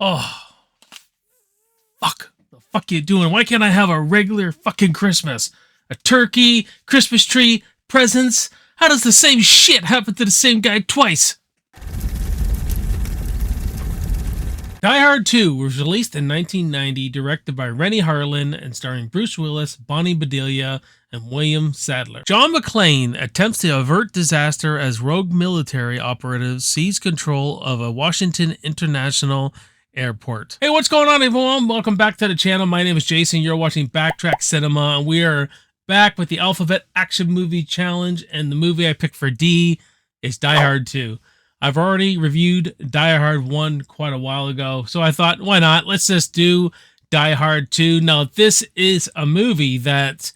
Oh, fuck. The fuck you doing? Why can't I have a regular fucking Christmas? A turkey, Christmas tree, presents? How does the same shit happen to the same guy twice? Die Hard 2 was released in 1990, directed by Rennie Harlin and starring Bruce Willis, Bonnie Bedelia, and William Sadler. John McClane attempts to avert disaster as rogue military operatives seize control of a Washington International Airport. Hey, what's going on, everyone? Welcome back to the channel. My name is Jason. You're watching Backtrack Cinema, and we are back with the Alphabet Action Movie Challenge, and the movie I picked for D is Die Hard 2. I've already reviewed Die Hard 1 quite a while ago, so I thought, why not? Let's just do Die Hard 2. Now, this is a movie that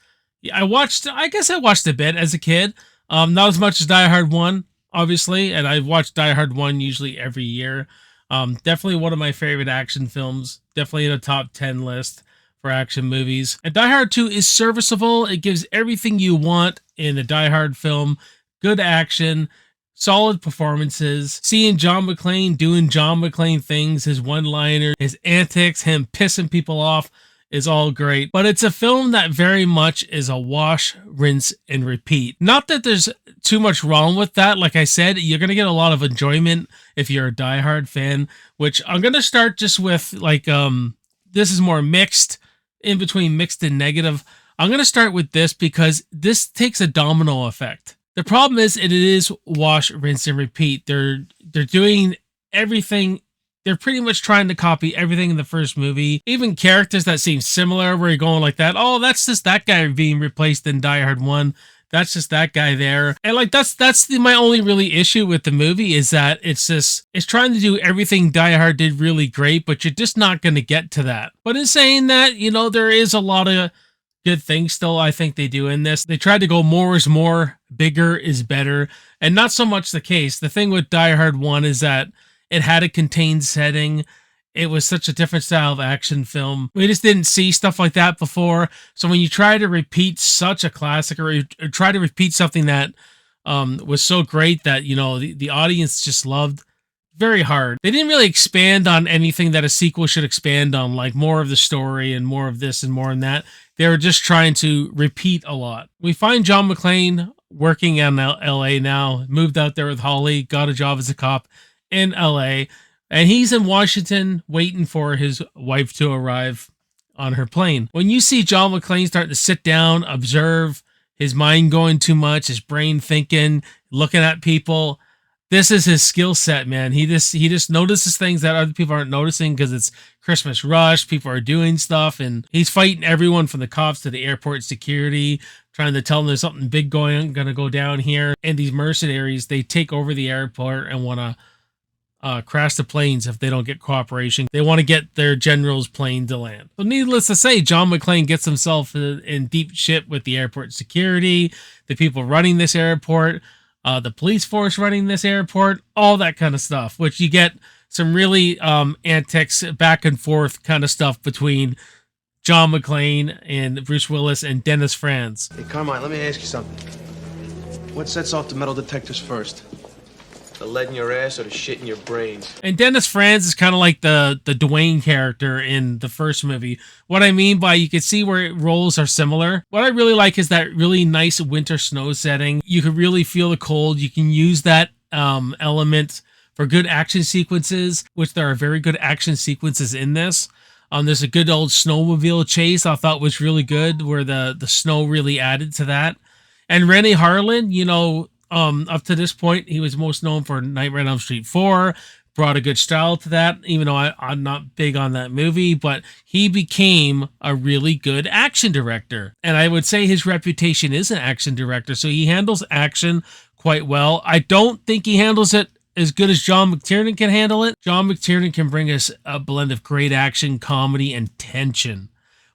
I watched, I guess I watched a bit as a kid. Not as much as Die Hard 1, obviously, and I've watched Die Hard 1 usually every year. Definitely one of my favorite action films. Definitely in a top 10 list for action movies. And Die Hard 2 is serviceable. It gives everything you want in a Die Hard film. Good action, solid performances, seeing John McClane doing John McClane things, his one-liner, his antics, him pissing people off is all great. But it's a film that very much is a wash, rinse, and repeat. Not that there's too much wrong with that. Like I said, you're going to get a lot of enjoyment if you're a Die Hard fan, which I'm going to start just with like, this is more mixed, in between mixed and negative. I'm going to start with this because this takes a domino effect. The problem is it is wash, rinse, and repeat. They're doing everything. They're pretty much trying to copy everything in the first movie. Even characters that seem similar, where you're going like that. Oh, that's just that guy being replaced in Die Hard 1. That's just that guy there. And like that's my only really issue with the movie is that it's trying to do everything Die Hard did really great, but you're just not going to get to that. But in saying that, you know, there is a lot of good things still I think they do in this. They tried to go more is more, bigger is better, and not so much the case. The thing with Die Hard 1 is that it had a contained setting. It was such a different style of action film. We just didn't see stuff like that before. So when you try to repeat such a classic, or try to repeat something that was so great that, you know, the audience just loved, very hard. They didn't really expand on anything that a sequel should expand on, like more of the story and more of this and more in that. They were just trying to repeat a lot. We find John McClane working in LA now, moved out there with Holly, got a job as a cop in LA, and he's in Washington waiting for his wife to arrive on her plane. When you see John McClane starting to sit down, observe, his mind going too much, his brain thinking, looking at people, this is his skill set, man. He just notices things that other people aren't noticing because it's Christmas rush. People are doing stuff, and he's fighting everyone from the cops to the airport security, trying to tell them there's something big going to go down here. And these mercenaries, they take over the airport and want to crash the planes if they don't get cooperation. They want to get their general's plane to land. So needless to say, John McClane gets himself in deep shit with the airport security, the people running this airport, the police force running this airport, all that kind of stuff, which you get some really antics, back and forth kind of stuff between John McClane and Bruce Willis and Dennis Franz. Hey, Carmine, let me ask you something. What sets off the metal detectors first? The lead in your ass or the shit in your brains? And Dennis Franz is kind of like the Dwayne character in the first movie. What I mean by you can see where roles are similar. What I really like is that really nice winter snow setting. You can really feel the cold. You can use that element for good action sequences, which there are very good action sequences in this. There's a good old snowmobile chase I thought was really good, where the snow really added to that. And Rennie Harlin, you know, up to this point, he was most known for Nightmare on Elm Street 4, brought a good style to that, even though I'm not big on that movie, but he became a really good action director. And I would say his reputation is an action director, so he handles action quite well. I don't think he handles it as good as John McTiernan can handle it. John McTiernan can bring us a blend of great action, comedy, and tension,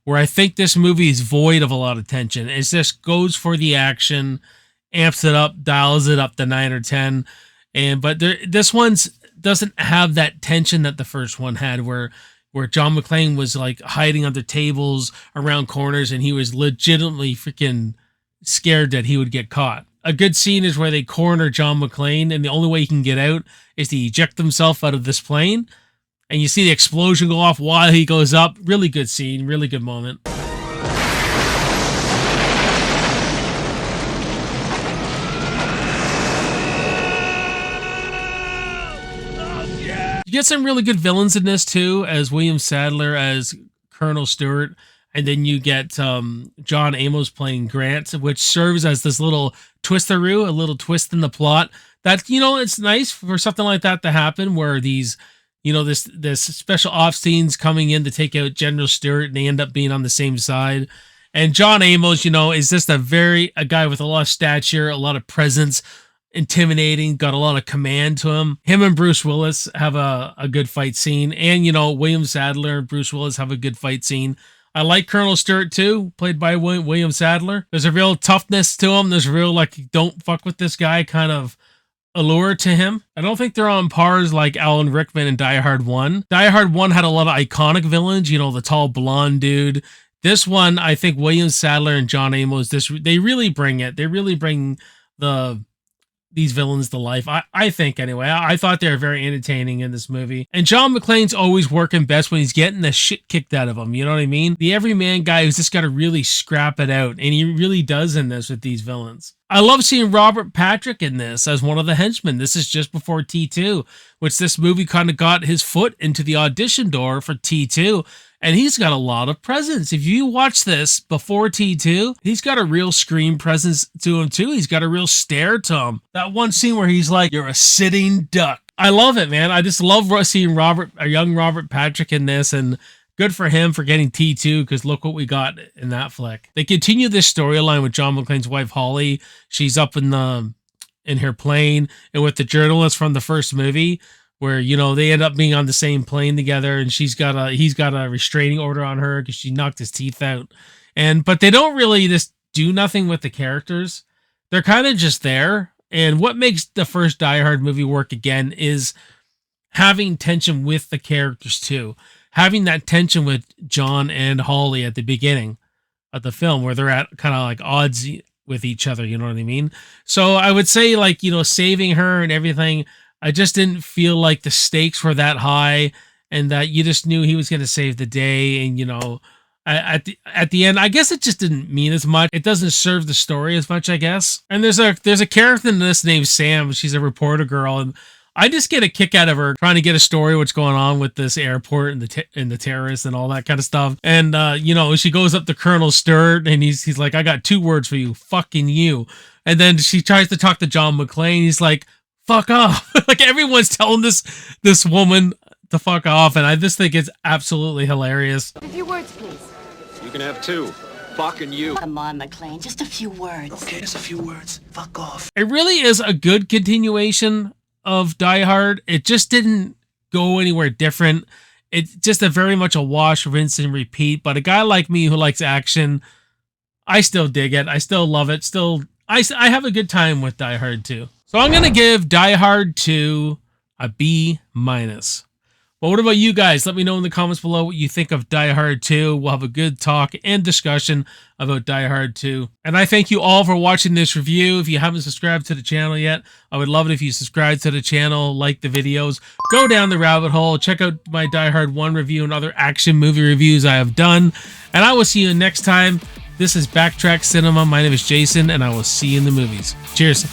where I think this movie is void of a lot of tension. It just goes for the action, amps it up, dials it up to 9 or 10, but this one's doesn't have that tension that the first one had, where John McClane was like hiding under tables, around corners, and he was legitimately freaking scared that he would get caught. A good scene is where they corner John McClane, and the only way he can get out is to eject himself out of this plane, and you see the explosion go off while he goes up. Really good scene, really good moment. You get some really good villains in this too, as William Sadler as Colonel Stewart, and then you get John Amos playing Grant, which serves as this little twisteroo, a little twist in the plot. That, you know, it's nice for something like that to happen, where these, you know, this special ops teams coming in to take out General Stewart, and they end up being on the same side. And John Amos, you know, is just a guy with a lot of stature, a lot of presence, intimidating, got a lot of command to him. Him and Bruce Willis have a good fight scene, and you know, William Sadler and Bruce Willis have a good fight scene. I like Colonel Stewart too, played by William Sadler. There's a real toughness to him. There's a real, like, don't fuck with this guy kind of allure to him. I don't think they're on pars like Alan Rickman and Die Hard 1. Die Hard 1 had a lot of iconic villains, you know, the tall blonde dude. This one, I think William Sadler and John Amos, they really bring it. They really bring these villains to life. I think anyway. I thought they were very entertaining in this movie. And John McClane's always working best when he's getting the shit kicked out of him. You know what I mean? The everyman guy who's just got to really scrap it out. And he really does in this with these villains. I love seeing Robert Patrick in this as one of the henchmen. This is just before T2, which this movie kind of got his foot into the audition door for T2. And he's got a lot of presence. If you watch this before T2, he's got a real screen presence to him too. He's got a real stare to him. That one scene where he's like, "You're a sitting duck." I love it, man. I just love seeing a young Robert Patrick in this, and good for him for getting T2, because look what we got in that flick. They continue this storyline with John McClane's wife, Holly. She's up in her plane, and with the journalist from the first movie, where, you know, they end up being on the same plane together, and he's got a restraining order on her because she knocked his teeth out. But they don't really just do nothing with the characters. They're kind of just there. And what makes the first Die Hard movie work again is having tension with the characters too. Having that tension with John and Holly at the beginning of the film, where they're at kind of like odds with each other, you know what I mean? So I would say, like, you know, saving her and everything, I just didn't feel like the stakes were that high, and that you just knew he was going to save the day. And, you know, at the end, I guess it just didn't mean as much. It doesn't serve the story as much, I guess. And there's a character in this named Sam. She's a reporter girl, and I just get a kick out of her trying to get a story what's going on with this airport and the terrorists and all that kind of stuff. And you know, she goes up to Colonel Stewart, and he's like, "I got 2 words for you, fucking you." And then she tries to talk to John McClane. He's like, "Fuck off." Like, everyone's telling this woman to fuck off, and I just think it's absolutely hilarious. A few words, please. You can have 2. Fucking you. Come on, McClane, just a few words. Okay, just a few words. Fuck off. It really is a good continuation of Die Hard. It just didn't go anywhere different. It's just very much a wash, rinse, and repeat. But a guy like me who likes action, I still dig it. I still love it. I have a good time with Die Hard 2. So I'm going to give Die Hard 2 a B-. But what about you guys? Let me know in the comments below what you think of Die Hard 2. We'll have a good talk and discussion about Die Hard 2. And I thank you all for watching this review. If you haven't subscribed to the channel yet, I would love it if you subscribe to the channel, like the videos, go down the rabbit hole, check out my Die Hard 1 review and other action movie reviews I have done. And I will see you next time. This is Backtrack Cinema. My name is Jason, and I will see you in the movies. Cheers.